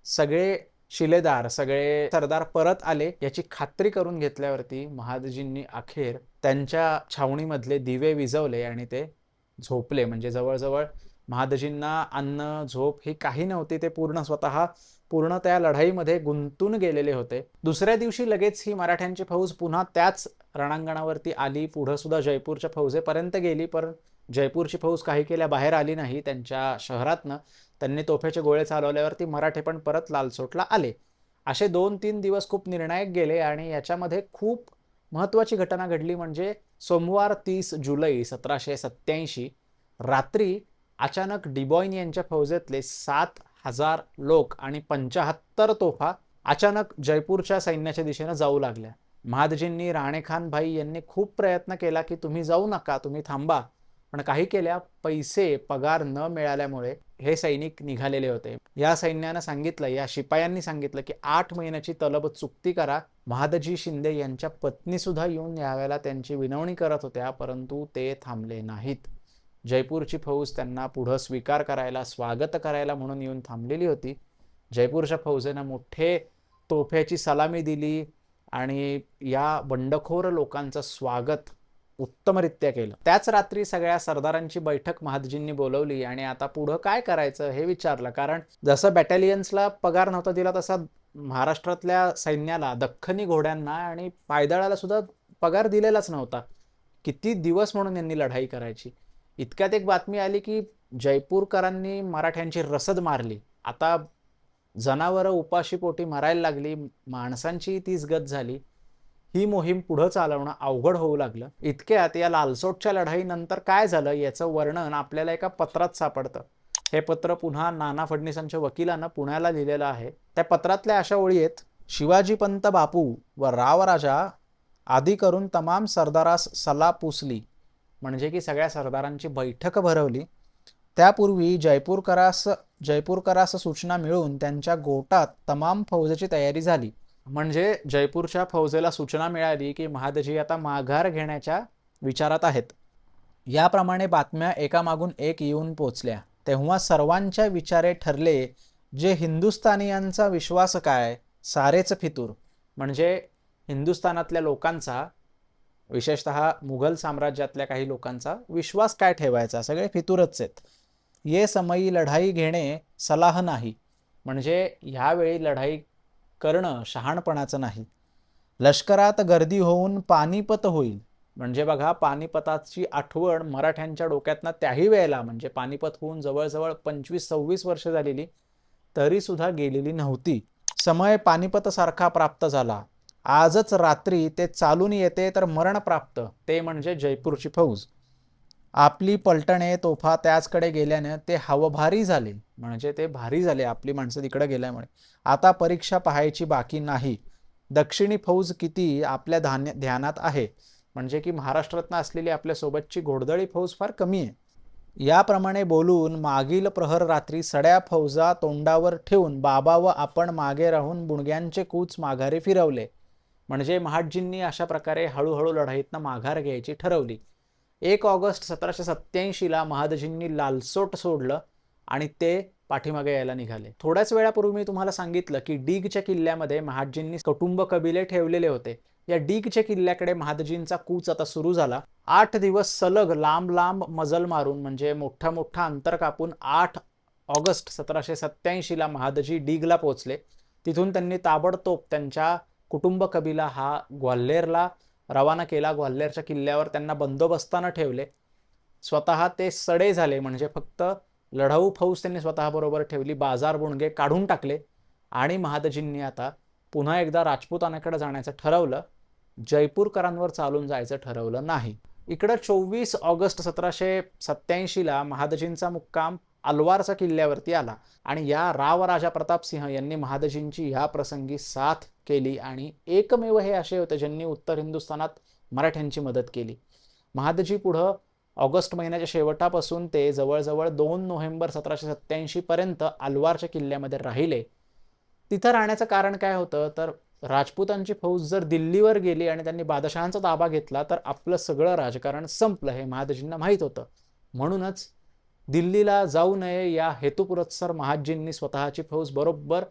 सगळे शिलेदार, सगळे सरदार परत आले याची खात्री करून घेतल्यावरती महादजींनी अखेर त्यांच्या छावणीमधले दिवे विझवले आणि ते झोपले. म्हणजे जवळजवळ महादजींना अन्न, झोप ही काही नव्हती. ते पूर्ण त्या लढाईमध्ये गुंतून गेलेले होते. दुसऱ्या दिवशी लगेच ही मराठ्यांची फौज पुन्हा त्याच रणांगणावरती आली. पुढं सुद्धा जयपूरच्या फौजेपर्यंत गेली, पण जयपूरची फौज काही केल्या बाहेर आली नाही त्यांच्या शहरातनं. त्यांनी तोफेचे गोळे चालवल्यावरती मराठे पण परत लालसोटला आले. असे 2-3 दिवस खूप निर्णायक गेले आणि याच्यामध्ये खूप महत्त्वाची घटना घडली. म्हणजे सोमवार 30 जुलै 1787 रात्री अचानक डिबॉइन यांच्या फौजेतले 7,000 लोक आणि 75 तोफा अचानक जयपूरच्या सैन्याच्या दिशेने जाऊ लागल्या. महादजींनी, राणेखान भाई यांनी खूप प्रयत्न केला की तुम्ही जाऊ नका, तुम्ही थांबा, पण काही केल्या पैसे, पगार न मिळाल्यामुळे हे सैनिक निघालेले होते. या सैन्यानं सांगितलं, या शिपायांनी सांगितलं की 8 महिन्याची तलब चुकती करा. महादजी शिंदे यांच्या पत्नी सुद्धा येऊन यावेळेला त्यांची विनवणी करत होत्या, परंतु ते थांबले नाहीत. जयपूरची फौज त्यांना पुढं स्वीकार करायला, स्वागत करायला म्हणून येऊन थांबलेली होती. जयपूरच्या फौजेनं मोठे तोफ्याची सलामी दिली आणि या बंडखोर लोकांचं स्वागत उत्तमरित्या केलं. त्याच रात्री सगळ्या सरदारांची बैठक महादजींनी बोलवली आणि आता पुढं काय करायचं हे विचारलं. कारण जसं बॅटॅलियन्सला पगार नव्हता दिला तसा महाराष्ट्रातल्या सैन्याला, दख्खनी घोड्यांना आणि पायदळाला सुद्धा पगार दिलेलाच नव्हता. किती दिवस म्हणून यांनी लढाई करायची. इतक्यात एक बातमी आली की जयपूरकरांनी मराठ्यांची रसद मारली. आता जनावरं उपाशीपोटी मरायला लागली, माणसांची तीच गत झाली. ही मोहीम पुढं चालवणं अवघड होऊ लागलं. इतक्यात या लालसोटच्या लढाईनंतर काय झालं याचं वर्णन आपल्याला एका पत्रात सापडतं. हे पत्र पुन्हा नाना फडणीसांच्या वकिलानं पुण्याला लिहिलेलं आहे. त्या पत्रातल्या अशा ओळी आहेत: शिवाजीपंत बापू व रावराजा आदी करून तमाम सरदारास सला पुसली. म्हणजे की सगळ्या सरदारांची बैठक भरवली. त्यापूर्वी जयपूरकरास सूचना मिळून त्यांच्या गोटात तमाम फौजेची तयारी झाली. म्हणजे जयपूरच्या फौजेला सूचना मिळाली की महादजी आता माघार घेण्याच्या विचारात आहेत. याप्रमाणे बातम्या एकामागून एक येऊन पोचल्या. तेव्हा सर्वांच्या विचारे ठरले, जे हिंदुस्थानियांचा विश्वास काय, सारेच फितूर. म्हणजे हिंदुस्थानातल्या लोकांचा, विशेषतः मुघल साम्राज्यातल्या काही लोकांचा विश्वास काय ठेवायचा, सगळे फितूरच आहेत. ये समयी लढाई घेणे सलाह नाही. म्हणजे ह्यावेळी लढाई करणं शहाणपणाचं नाही. लष्करात गर्दी होऊन पानिपत होईल. म्हणजे बघा, पानिपताची आठवण मराठ्यांच्या डोक्यातनं त्याही वेळेला, म्हणजे पानिपत होऊन जवळजवळ 25-26 वर्ष झालेली तरी सुद्धा गेलेली नव्हती. समय पानिपत सारखा प्राप्त झाला. आजच रात्री ते चालून येते तर मरण प्राप्त, ते म्हणजे जयपूरची फौज. आपली पलटणे तोफा त्याचकडे गेल्याने ते हवभारी झाले. म्हणजे ते भारी झाले आपली माणसं तिकडे गेल्यामुळे. आता परीक्षा पाहायची बाकी नाही. दक्षिणी फौज किती आपल्या ध्यानात आहे. म्हणजे की महाराष्ट्रातनं असलेली आपल्या सोबतची घोडदळी फौज फार कमी आहे. याप्रमाणे बोलून मागील प्रहर रात्री सड्या फौजा तोंडावर ठेवून बाबा व आपण मागे राहून बुणग्यांचे कूच माघारी फिरवले. म्हणजे महाडजींनी अशा प्रकारे हळूहळू लढाईतनं माघार घ्यायची ठरवली. 1 ऑगस्ट 1787ला महादजींनी लालसोट सोडलं आणि ते पाठीमागे यायला निघाले. थोड्याच वेळापूर्वी मी तुम्हाला सांगितलं की डीगच्या किल्ल्यामध्ये महादजींनी कुटुंब कबिले ठेवलेले होते. या डीगच्या किल्ल्याकडे महादजींचा कूच आता सुरू झाला. 8 दिवस सलग लांब लांब मजल मारून म्हणजे मोठा मोठा अंतर कापून 8 ऑगस्ट 1787ला महादजी डीगला पोहोचले. तिथून त्यांनी ताबडतोब त्यांच्या कुटुंब कबिला हा ग्वाल्हेरला रवाना केला. ग्वाल्हेरच्या किल्ल्यावर त्यांना बंदोबस्तानं ठेवले. स्वतः ते सडे झाले म्हणजे फक्त लढाऊ फौज त्यांनी स्वतःबरोबर ठेवली. बाजार बुणगे काढून टाकले आणि महादजींनी आता पुन्हा एकदा राजपुतानाकडे जाण्याचं ठरवलं. जयपूरकरांवर चालून जायचं ठरवलं नाही. इकडं 24 ऑगस्ट 1787ला महादजींचा मुक्काम अलवारच्या किल्ल्यावरती आला आणि या राव राजा प्रतापसिंह यांनी महादजींची ह्या प्रसंगी साथ केली आणि एकमेव हे असे होते ज्यांनी उत्तर हिंदुस्थानात मराठ्यांची मदत केली. महादजी पुढं ऑगस्ट महिन्याच्या शेवटापासून ते जवळजवळ 2 नोव्हेंबर 1787 पर्यंत अलवारच्या किल्ल्यामध्ये राहिले. तिथं राहण्याचं कारण काय होतं तर राजपुतांची फौज जर दिल्लीवर गेली आणि त्यांनी बादशहांचा ताबा घेतला तर आपलं सगळं राजकारण संपलं हे महादजींना माहीत होतं. म्हणूनच दिल्लीला जाऊ नये या हेतुपुरस्सर महादजींनी स्वतःची फौज बरोबर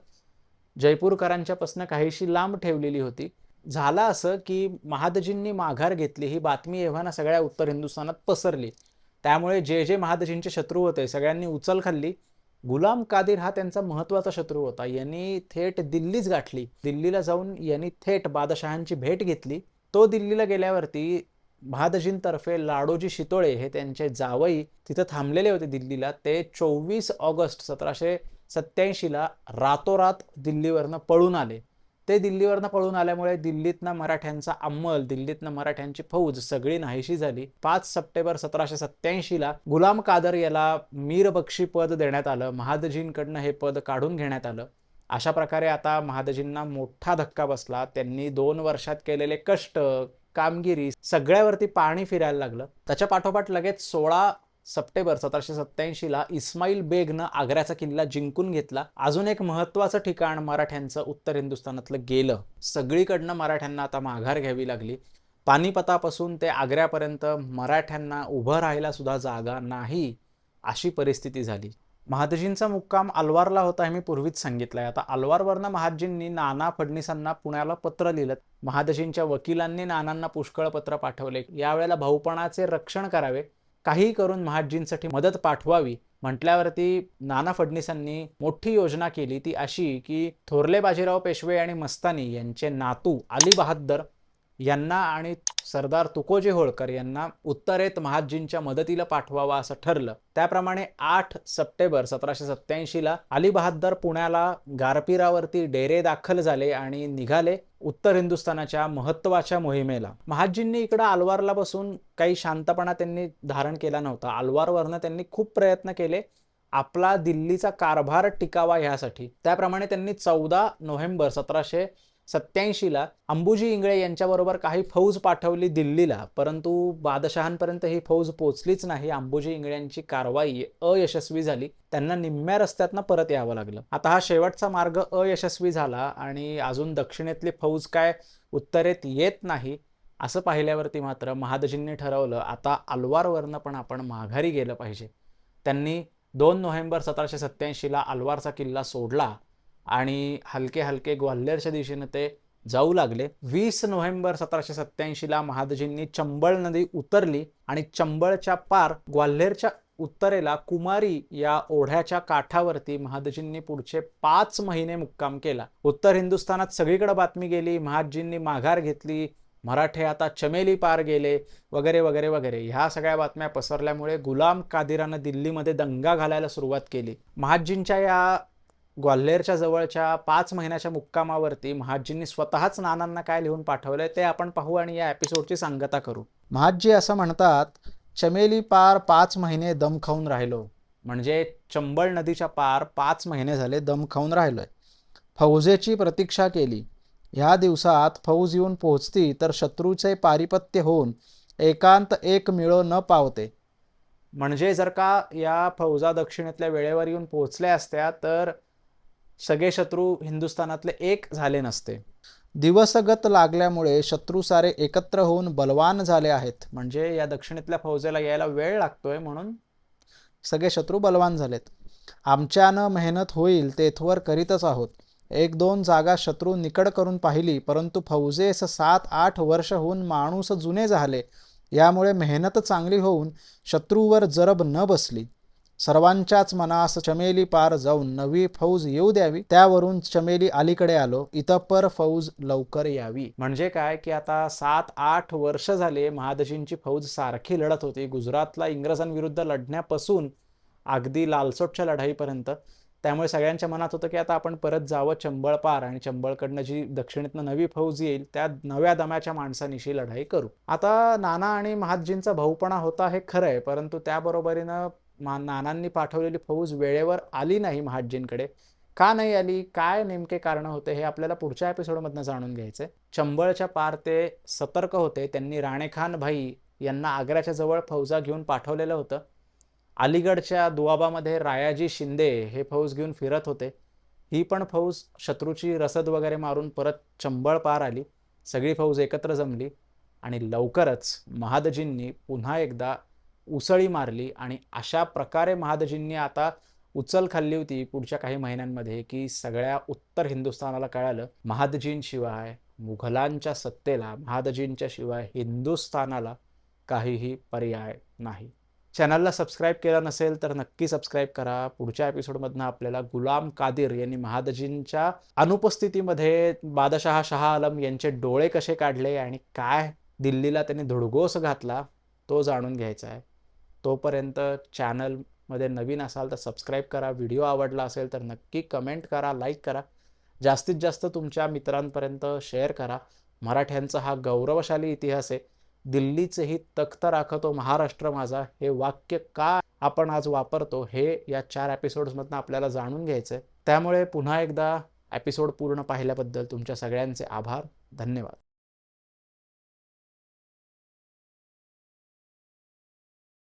जयपूरकरांच्यापासून काहीशी लांब ठेवलेली होती. झालं असं की महादजींनी माघार घेतली ही बातमी एव्हाना सगळ्या उत्तर हिंदुस्थानात पसरली. त्यामुळे जे जे महादजींचे शत्रू होते सगळ्यांनी उचल खाल्ली. गुलाम कादिर हा त्यांचा महत्त्वाचा शत्रू होता. यांनी थेट दिल्लीच गाठली. दिल्लीला जाऊन यांनी थेट बादशहांची भेट घेतली. तो दिल्लीला गेल्यावरती महादजींतर्फे लाडोजी शितोळे हे त्यांचे जावई तिथं थांबलेले होते दिल्लीला. ते 24 ऑगस्ट 1787ला रातोरात दिल्लीवरनं पळून आले. ते दिल्लीवरनं पळून आल्यामुळे दिल्लीतनं मराठ्यांचा अंमल, दिल्लीतनं मराठ्यांची फौज सगळी नाहीशी झाली. 5 सप्टेंबर 1787ला गुलाम कादर याला मीरबक्षी पद देण्यात आलं. महादजींकडनं हे पद काढून घेण्यात आलं. अशा प्रकारे आता महादजींना मोठा धक्का बसला. त्यांनी 2 वर्षात केलेले कष्ट, कामगिरी सगळ्यावरती पाणी फिरायला लागलं. त्याच्या पाठोपाठ लगेच 16 सप्टेंबर 1787ला इस्माईल बेगनं आग्र्याचा किल्ला जिंकून घेतला. अजून एक महत्त्वाचं ठिकाण मराठ्यांचं उत्तर हिंदुस्थानातलं गेलं. सगळीकडनं मराठ्यांना आता माघार घ्यावी लागली. पानिपतापासून ते आग्र्यापर्यंत मराठ्यांना उभं राहायला सुद्धा जागा नाही अशी परिस्थिती झाली. महादजींचा मुक्काम अलवारला होता हे मी पूर्वीच सांगितलंय. आता अलवारवरनं महादजींनी नाना फडणीसांना पुण्याला पत्र लिहिलं. महादजींच्या वकिलांनी नानांना पुष्कळ पत्र पाठवले. यावेळेला भाऊपणाचे रक्षण करावे, काही करून महादजींसाठी मदत पाठवावी म्हटल्यावरती नाना फडणीसांनी मोठी योजना केली. ती अशी की थोरले बाजीराव पेशवे आणि मस्तानी यांचे नातू अली बहाद्दर यांना आणि सरदार तुकोजी होळकर यांना उत्तरेत महादजींच्या मदतीला पाठवावा असं ठरलं. त्याप्रमाणे 8 सप्टेंबर 1787ला अली बहाद्दर पुण्याला गारपिरावरती डेरे दाखल झाले आणि निघाले उत्तर हिंदुस्थानाच्या महत्त्वाच्या मोहिमेला. महादजींनी इकडं अलवारला बसून काही शांतपणा त्यांनी धारण केला नव्हता. अलवारवरनं त्यांनी खूप प्रयत्न केले आपला दिल्लीचा कारभार टिकावा ह्यासाठी. त्याप्रमाणे त्यांनी 14 नोव्हेंबर 1787ला अंबुजी इंगळे यांच्याबरोबर काही फौज पाठवली दिल्लीला. परंतु बादशहांपर्यंत ही फौज पोचलीच नाही. अंबुजी इंगळ्यांची कारवाई अयशस्वी झाली. त्यांना निम्म्या रस्त्यातनं परत यावं लागलं. आता हा शेवटचा मार्ग अयशस्वी झाला आणि अजून दक्षिणेतली फौज काय उत्तरेत येत नाही असं पाहिल्यावरती मात्र महादजींनी ठरवलं आता अलवारवरनं पण आपण माघारी गेलं पाहिजे. त्यांनी 2 नोव्हेंबर 1787ला अलवारचा किल्ला सोडला आणि हलके हलके ग्वाल्हेरच्या दिशेने ते जाऊ लागले. 20 नोव्हेंबर 1787ला महादजींनी चंबळ नदी उतरली आणि चंबळच्या पार ग्वाल्हेरच्या उत्तरेला कुमारी या ओढ्याच्या काठावरती महादजींनी पुढचे 5 महिने मुक्काम केला. उत्तर हिंदुस्थानात सगळीकडे बातमी गेली, महादजींनी माघार घेतली, मराठे आता चमेली पार गेले वगैरे वगैरे वगैरे. ह्या सगळ्या बातम्या पसरल्यामुळे गुलाम कादिरानं दिल्लीमध्ये दंगा घालायला सुरुवात केली. महादजींच्या या ग्वाल्हेरच्या जवळच्या 5 महिन्याच्या मुक्कामावरती महादजींनी स्वतःच नानांना काय लिहून पाठवलंय ते आपण पाहू आणि या एपिसोडची सांगता करू. महादजी असं म्हणतात, चमेली पार 5 महिने दम खाऊन राहिलो. म्हणजे चंबळ नदीच्या पार 5 महिने झाले दम खाऊन राहिलोय. फौजेची प्रतीक्षा केली. ह्या दिवसात फौज येऊन पोहोचती तर शत्रूचे पारिपत्य होऊन एकांत एक मिळो न पावते. म्हणजे जर का या फौजा दक्षिणेतल्या वेळेवर येऊन पोहोचल्या असत्या तर सगळे शत्रू हिंदुस्थानातले एक झाले नसते. दिवसगत लागल्यामुळे शत्रू सारे एकत्र होऊन बलवान झाले आहेत. म्हणजे या दक्षिणेतल्या फौजेला यायला वेळ लागतोय म्हणून सगळे शत्रू बलवान झालेत. आमच्यानं मेहनत होईल तेथवर करीतच आहोत. 1-2 जागा शत्रू निकड करून पाहिली, परंतु फौजेस 7-8 वर्ष होऊन माणूस जुने झाले. यामुळे मेहनत चांगली होऊन शत्रूवर जरब न बसली. सर्वांच्याच मनास चमेली पार जाऊन नवी फौज येऊ द्यावी. त्यावरून चमेली अलीकडे आलो. इतपर फौज लवकर यावी. म्हणजे काय की आता 7-8 वर्ष झाले महादजींची फौज सारखी लढत होती. गुजरातला इंग्रजांविरुद्ध लढण्यापासून अगदी लालसोटच्या लढाईपर्यंत. त्यामुळे सगळ्यांच्या मनात होतं की आता आपण परत जावं चंबळ पार आणि चंबळकडनं जी दक्षिणेतनं नवी फौज येईल त्या नव्या दमाच्या माणसांनिशी लढाई करू. आता नाना आणि महादजींचा भाऊपणा होता हे खरं आहे, परंतु त्याबरोबरीनं नानांनी पाठवलेली फौज वेळेवर आली नाही महादजींकडे. का नाही आली, काय नेमके कारण होते हे आपल्याला पुढच्या एपिसोडमधनं जाणून घ्यायचंय. चंबळच्या पार ते सतर्क होते. त्यांनी राणेखान भाई यांना आग्र्याच्या जवळ फौजा घेऊन पाठवलेलं होतं. अलीगडच्या दुआबामध्ये रायाजी शिंदे हे फौज घेऊन फिरत होते. ही पण फौज शत्रूची रसद वगैरे मारून परत चंबळ पार आली. सगळी फौज एकत्र जमली आणि लवकरच महादजींनी पुन्हा एकदा उसळी मारली आणि अशा प्रकारे महादजींनी आता उचल खाल्ली होती पुढच्या काही महिन्यांमध्ये की सगळ्या उत्तर हिंदुस्थानाला कळालं महादजींशिवाय मुघलांच्या सत्तेला, महादजींच्या शिवाय हिंदुस्थानाला काहीही पर्याय नाही. चॅनलला सबस्क्राईब केलं नसेल तर नक्की सबस्क्राईब करा. पुढच्या एपिसोडमधनं आपल्याला गुलाम कादिर यांनी महादजींच्या अनुपस्थितीमध्ये बादशहा शाह आलम यांचे डोळे कसे काढले आणि काय दिल्लीला त्यांनी धुडगोस घातला तो जाणून घ्यायचा आहे. तोपर्यंत चॅनलमध्ये नवीन असाल तर सबस्क्राईब करा. व्हिडिओ आवडला असेल तर नक्की कमेंट करा, लाईक करा. जास्तीत जास्त तुमच्या मित्रांपर्यंत शेअर करा. मराठ्यांचा हा गौरवशाली इतिहास आहे. दिल्लीचेही तख्त राखतो महाराष्ट्र माझा हे वाक्य का आपण आज वापरतो हे या 4 एपिसोड्समधनं आपल्याला जाणून घ्यायचं आहे. त्यामुळे पुन्हा एकदा एपिसोड पूर्ण पाहिल्याबद्दल तुमच्या सगळ्यांचे आभार. धन्यवाद.